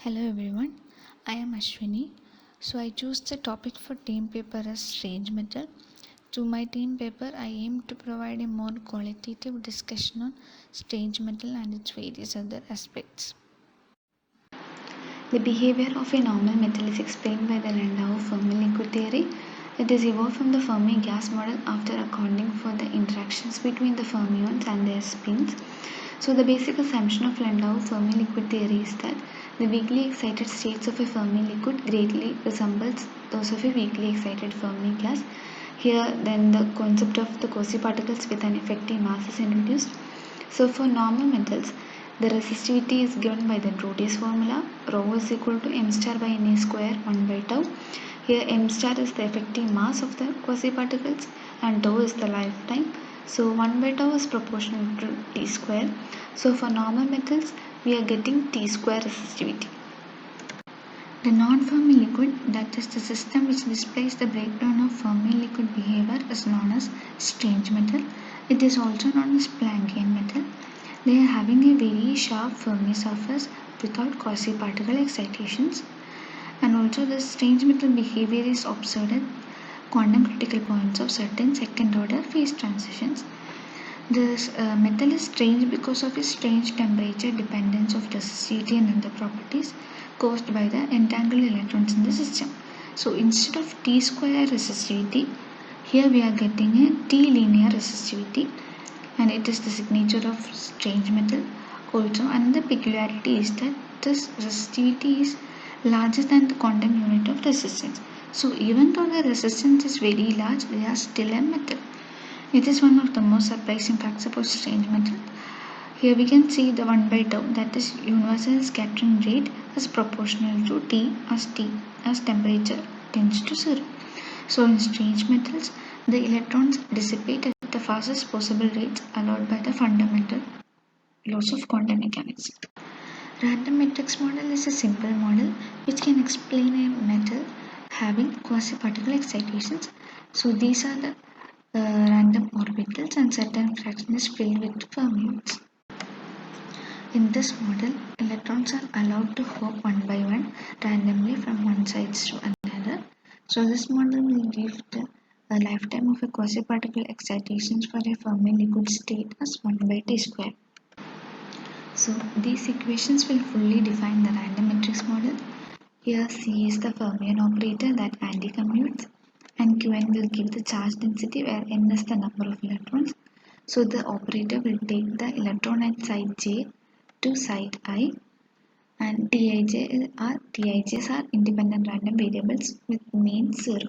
Hello everyone, I am Ashwini. So I choose the topic for team paper as strange metal. To my team paper, I aim to provide a more qualitative discussion on strange metal and its various other aspects. The behavior of a normal metal is explained by the Landau Fermi liquid theory. It is evolved from the Fermi gas model after accounting for the interactions between the fermions and their spins. So the basic assumption of Landau Fermi liquid theory is that the weakly excited states of a Fermi liquid greatly resembles those of a weakly excited Fermi gas. Here then the concept of the quasi-particles with an effective mass is introduced. So for normal metals, the resistivity is given by the Grotius formula. Rho is equal to m star by Na square 1 by tau. Here m star is the effective mass of the quasi-particles and tau is the lifetime. So 1 by tau is proportional to T square. So for normal metals, we are getting T square resistivity. The non-Fermi liquid, that is the system which displays the breakdown of Fermi liquid behavior, is known as strange metal. It is also known as Planckian metal. They are having a very sharp Fermi surface without quasi-particle excitations, and also the strange metal behavior is observed at quantum critical points of certain second order phase transitions. This metal is strange because of its strange temperature dependence of resistivity and other properties caused by the entangled electrons in the system. So instead of T square resistivity, here we are getting a T linear resistivity, and it is the signature of strange metal. Also, another peculiarity is that this resistivity is larger than the quantum unit of resistance. So even though the resistance is very large, they are still a metal. It is one of the most surprising facts about strange metal. Here we can see the 1 by tau, that is universal scattering rate, is proportional to T as temperature tends to 0. So in strange metals, the electrons dissipate at the fastest possible rates allowed by the fundamental laws of quantum mechanics. Random matrix model is a simple model which can explain a metal having quasi-particle excitations. So these are the random orbitals and certain fraction is filled with fermions. In this model, electrons are allowed to hop one by one randomly from one side to another. So this model will give the lifetime of a quasi-particle excitations for a Fermi liquid state as 1 by T square. So these equations will fully define the random matrix model. Here C is the fermion operator that anti-commutes, and Qn will give the charge density where n is the number of electrons. So the operator will take the electron at site j to site I, and Tijs are independent random variables with mean 0.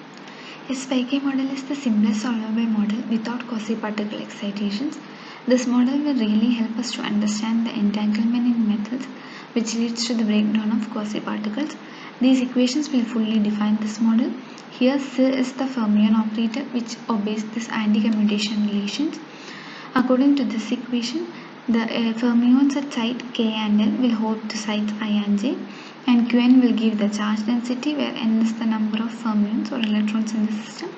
A SPIK model is the simplest solvable model without quasi-particle excitations. This model will really help us to understand the entanglement in metals, which leads to the breakdown of quasi-particles. These equations will fully define this model. Here C is the fermion operator which obeys this anti-commutation relations. According to this equation, the fermions at site K and L will hold to sites I and J, and Qn will give the charge density where n is the number of fermions or electrons in the system.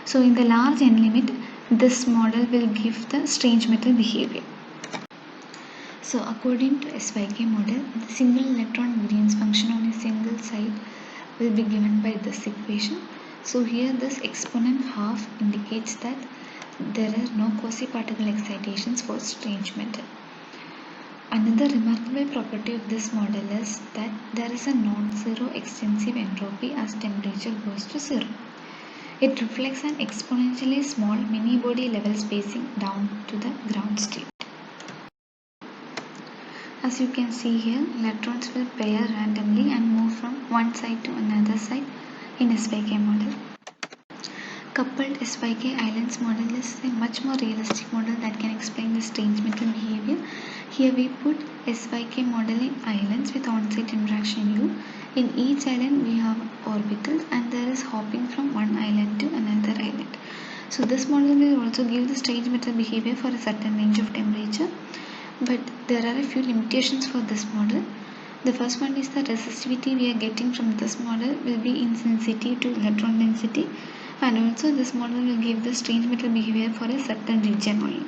So in the large n limit, this model will give the strange metal behavior. So according to SYK model, the single electron variance function on a single site will be given by this equation. So here this exponent half indicates that there are no quasi-particle excitations for strange metal. Another remarkable property of this model is that there is a non-zero extensive entropy as temperature goes to 0. It reflects an exponentially small mini-body level spacing down to the ground state. As you can see here, electrons will pair randomly and move from one side to another side in SYK model. Coupled SYK islands model is a much more realistic model that can explain the strange metal behavior. Here we put SYK model in islands with on-site interaction U. In each island we have orbitals and there is hopping from one island to another island. So this model will also give the strange metal behavior for a certain range of temperature. But there are a few limitations for this model. The first one is the resistivity we are getting from this model will be insensitive to electron density, and also this model will give the strange metal behavior for a certain region only.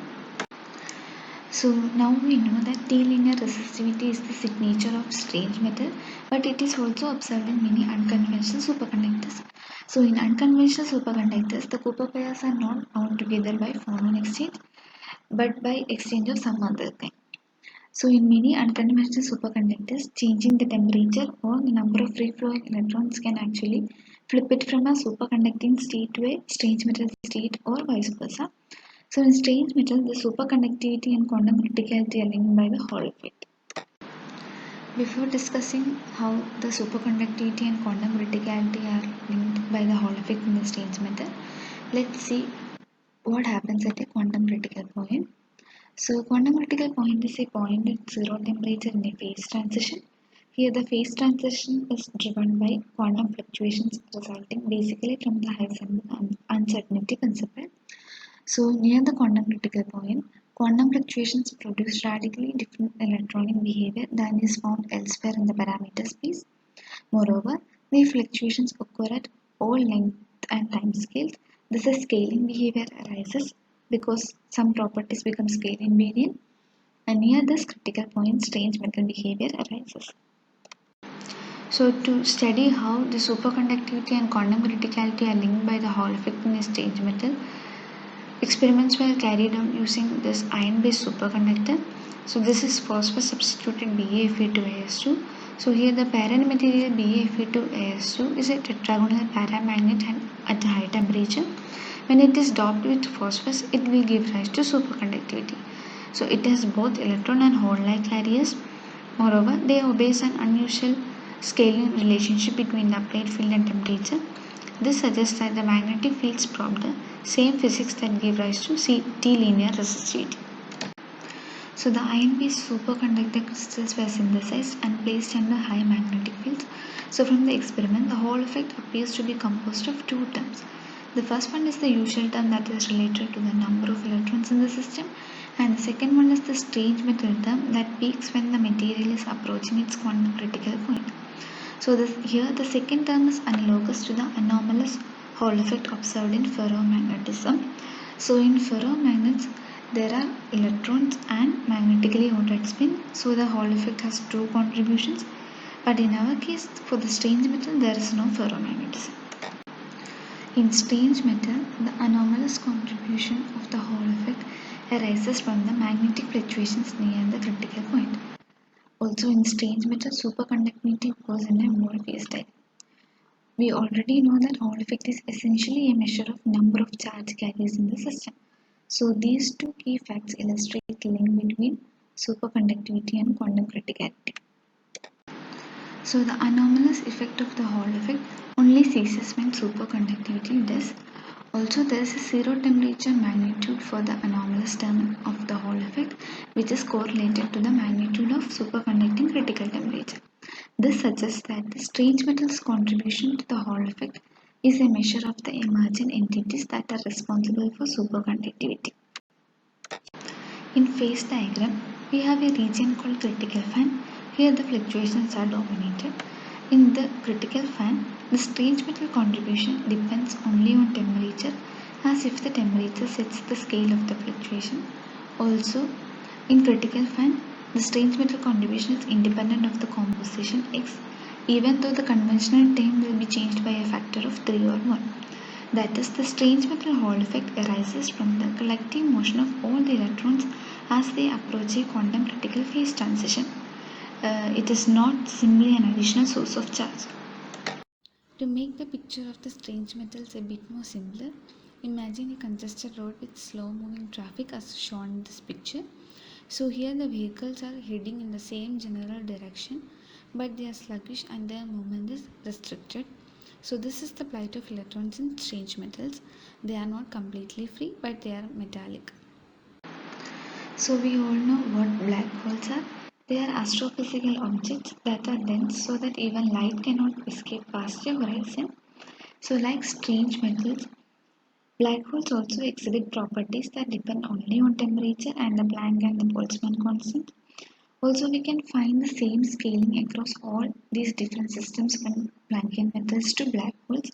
So now we know that T-linear resistivity is the signature of strange metal, but it is also observed in many unconventional superconductors. So in unconventional superconductors, the Cooper pairs are not bound together by phonon exchange, but by exchange of some other kind. So in many unconventional superconductors, changing the temperature or the number of free flowing electrons can actually flip it from a superconducting state to a strange metal state or vice versa. So in strange metal, the superconductivity and quantum criticality are linked by the Hall effect. Before discussing how the superconductivity and quantum criticality are linked by the Hall effect in the strange metal, let's see what happens at a quantum critical point. So quantum critical point is a point at zero temperature in a phase transition. Here the phase transition is driven by quantum fluctuations resulting basically from the Heisenberg uncertainty principle. So near the quantum critical point, quantum fluctuations produce radically different electronic behavior than is found elsewhere in the parameter space. Moreover, the fluctuations occur at all length and time scales. Thus, a scaling behavior arises because some properties become scale invariant, and near this critical point, strange metal behavior arises. So, to study how the superconductivity and quantum criticality are linked by the Hall effect in a strange metal, experiments were carried out using this iron-based superconductor. So this is phosphorus substituted BaFe2as2. So here the parent material BaFe2as2 is a tetragonal paramagnet and at a high temperature. When it is doped with phosphorus, it will give rise to superconductivity. So it has both electron and hole-like carriers. Moreover, they obey an unusual scaling relationship between the applied field and temperature. This suggests that the magnetic fields probe the same physics that give rise to T-linear resistivity. So the iron-based superconductor crystals were synthesized and placed under high magnetic fields. So from the experiment, the Hall effect appears to be composed of two terms. The first one is the usual term that is related to the number of electrons in the system, and the second one is the strange metal term that peaks when the material is approaching its quantum critical point. So here the second term is analogous to the anomalous Hall effect observed in ferromagnetism. So in ferromagnets there are electrons and magnetically ordered spin. So the Hall effect has two contributions. But in our case, for the strange metal, there is no ferromagnetism. In strange metal, the anomalous contribution of the Hall effect arises from the magnetic fluctuations near the critical point. Also in strange metal, superconductivity occurs in a whole phase diagram. We already know that Hall effect is essentially a measure of number of charge carriers in the system. So these two key facts illustrate the link between superconductivity and quantum criticality. So the anomalous effect of the Hall effect only ceases when superconductivity does. Also, there is a zero temperature magnitude for the anomalous term of the Hall effect, which is correlated to the magnitude of superconducting critical temperature. This suggests that the strange metal's contribution to the Hall effect is a measure of the emergent entities that are responsible for superconductivity. In phase diagram, we have a region called critical fan. Here the fluctuations are dominated. In the critical fan, the strange metal contribution depends only on temperature, as if the temperature sets the scale of the fluctuation. Also, in critical fan, the strange metal contribution is independent of the composition X, even though the conventional term will be changed by a factor of 3 or 1. That is, the strange metal Hall effect arises from the collective motion of all the electrons as they approach a quantum critical phase transition. It is not simply an additional source of charge. To make the picture of the strange metals a bit more simpler, imagine a congested road with slow moving traffic as shown in this picture. So here the vehicles are heading in the same general direction, but they are sluggish and their movement is restricted. So this is the plight of electrons in strange metals. They are not completely free, but they are metallic. So we all know what black holes are. They are astrophysical objects that are dense so that even light cannot escape past their horizon. So like strange metals, black holes also exhibit properties that depend only on temperature and the Planck and the Boltzmann constant. Also, we can find the same scaling across all these different systems from Planckian metals to black holes.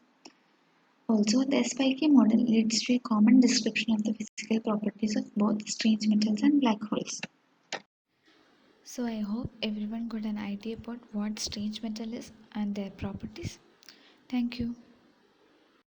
Also, the SPK model leads to a common description of the physical properties of both strange metals and black holes. So I hope everyone got an idea about what strange metal is and their properties. Thank you.